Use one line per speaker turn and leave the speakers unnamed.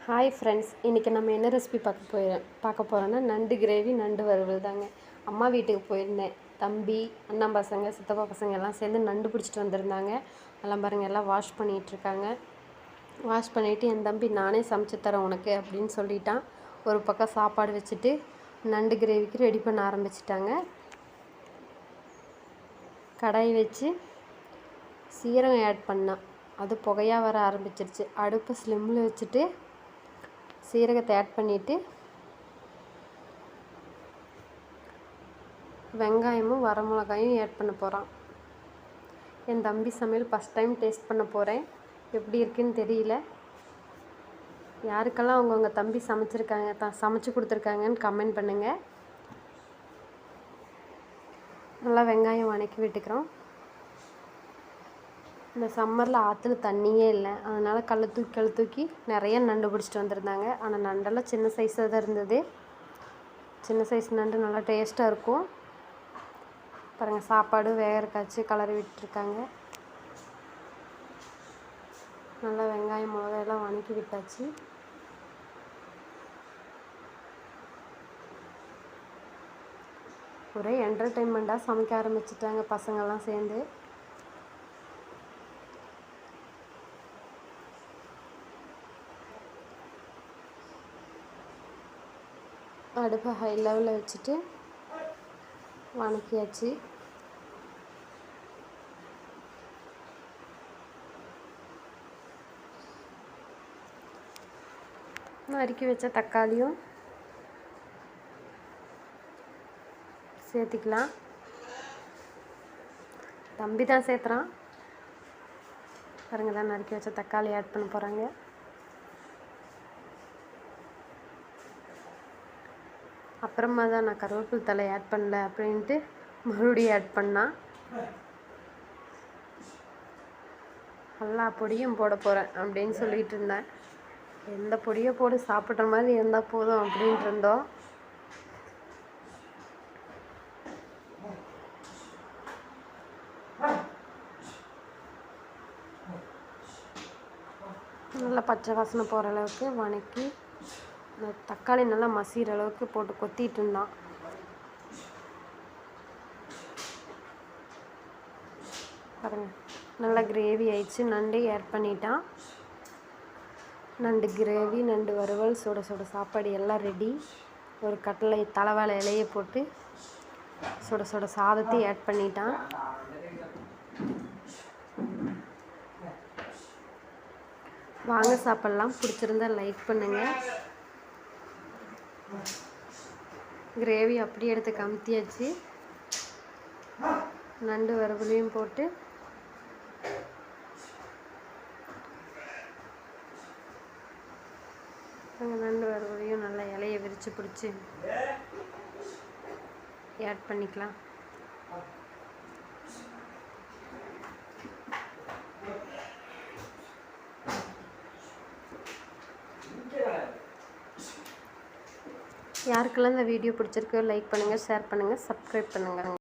Hi friends, இன்றைக்கி நம்ம என்ன ரெசிபி பார்க்க போகிறோன்னா நண்டு கிரேவி, நண்டு வறுவல் தாங்க. அம்மா வீட்டுக்கு போயிருந்தேன். தம்பி, அண்ணன் பசங்க, சித்தப்பா பசங்க எல்லாம் சேர்ந்து நண்டு பிடிச்சிட்டு வந்திருந்தாங்க. எல்லாம் பாருங்கள், எல்லாம் வாஷ் பண்ணிகிட்ருக்காங்க. வாஷ் பண்ணிவிட்டு என் தம்பி நானே சமைச்சு தரேன் உனக்கு அப்படின்னு சொல்லிட்டான். ஒரு பக்கம் சாப்பாடு வச்சுட்டு நண்டு கிரேவிக்கு ரெடி பண்ண ஆரம்பிச்சிட்டாங்க. கடாய் வச்சு சீரகம் ஆட் பண்ணான். அது புகையாக வர ஆரம்பிச்சிருச்சு. அடுப்பு ஸ்லிம்மில் வச்சுட்டு சீரகத்தை ஆட் பண்ணிவிட்டு வெங்காயமும் வரமிளகாயும் ஆட் பண்ண போகிறான். என் தம்பி சமையல் ஃபஸ்ட் டைம் டேஸ்ட் பண்ண போகிறேன். எப்படி இருக்குன்னு தெரியல. யாருக்கெல்லாம் அவங்கவுங்க தம்பி சமைச்சு கொடுத்துருக்காங்கன்னு கமெண்ட் பண்ணுங்கள். நல்லா வெங்காயம் வதக்கி விட்டுக்கிறோம். இந்த சம்மரில் ஆற்றுல தண்ணியே இல்லை, அதனால் கல் தூக்கி நிறைய நண்டு பிடிச்சிட்டு வந்திருந்தாங்க. ஆனால் நண்டெல்லாம் சின்ன சைஸாக தான் இருந்தது. சின்ன சைஸ் நண்டு நல்லா டேஸ்ட்டாக இருக்கும். பாருங்கள், சாப்பாடு வேகறக்காச்சு கலரி விட்டுருக்காங்க. நல்லா வெங்காயம் மிளகாயெல்லாம் வதக்கி விட்டாச்சு. ஒரே என்டர்டெயின்மெண்ட்டாக சமைக்க ஆரம்பிச்சிட்டாங்க பசங்கள்லாம் சேர்ந்து. அடுப்பை ஹை லெவலில் வச்சுட்டு வதக்கியாச்சு. நறுக்கி வச்ச தக்காளியும் சேர்த்திக்கலாம். தம்பி தான் சேர்த்துறான். பாருங்க, தான் நறுக்கி வச்ச தக்காளி ஆட் பண்ண போகிறாங்க. அப்புறமா தான் நான் கருவேப்பிலை தழை ஆட் பண்ணல அப்படின்ட்டு மறுபடியும் ஆட் பண்ணான். எல்லா பொடியும் போட போகிறேன் அப்படின்னு சொல்லிகிட்டு இருந்தேன். எந்த பொடியை போட்டு சாப்பிட்ற மாதிரி இருந்தால் போதும் அப்படின்ட்டு இருந்தோம். நல்லா பச்சை வாசனை போகிற அளவுக்கு வதக்கி தக்காளி நல்லா மசிகிற அளவுக்கு போட்டு கொத்திட்டு இருந்தான். பாருங்கள், நல்லா கிரேவி ஆயிடுச்சு. நண்டு ஆட் பண்ணிட்டான். நண்டு கிரேவி, நண்டு வறுவல், சுட சுட சாப்பாடு எல்லாம் ரெடி. ஒரு தலைவாழை இலையை போட்டு சுட சுட சாதத்தை ஆட் பண்ணிட்டான். வாங்க சாப்பிட்லாம். பிடிச்சிருந்தா லைக் பண்ணுங்கள். கிரேவி அப்படியே எடுத்து கமுத்தியாச்சு. நண்டு வறுவலையும் போட்டு நண்டு வறுவலையும் நல்லா இலையை விரித்து பிடிச்சி ஆட் பண்ணிக்கலாம். யாருக்கெல்லாம் இந்த வீடியோ பிடிச்சிருக்கோ லைக் பண்ணுங்கள், ஷேர் பண்ணுங்கள், சப்ஸ்கிரைப் பண்ணுங்கள்.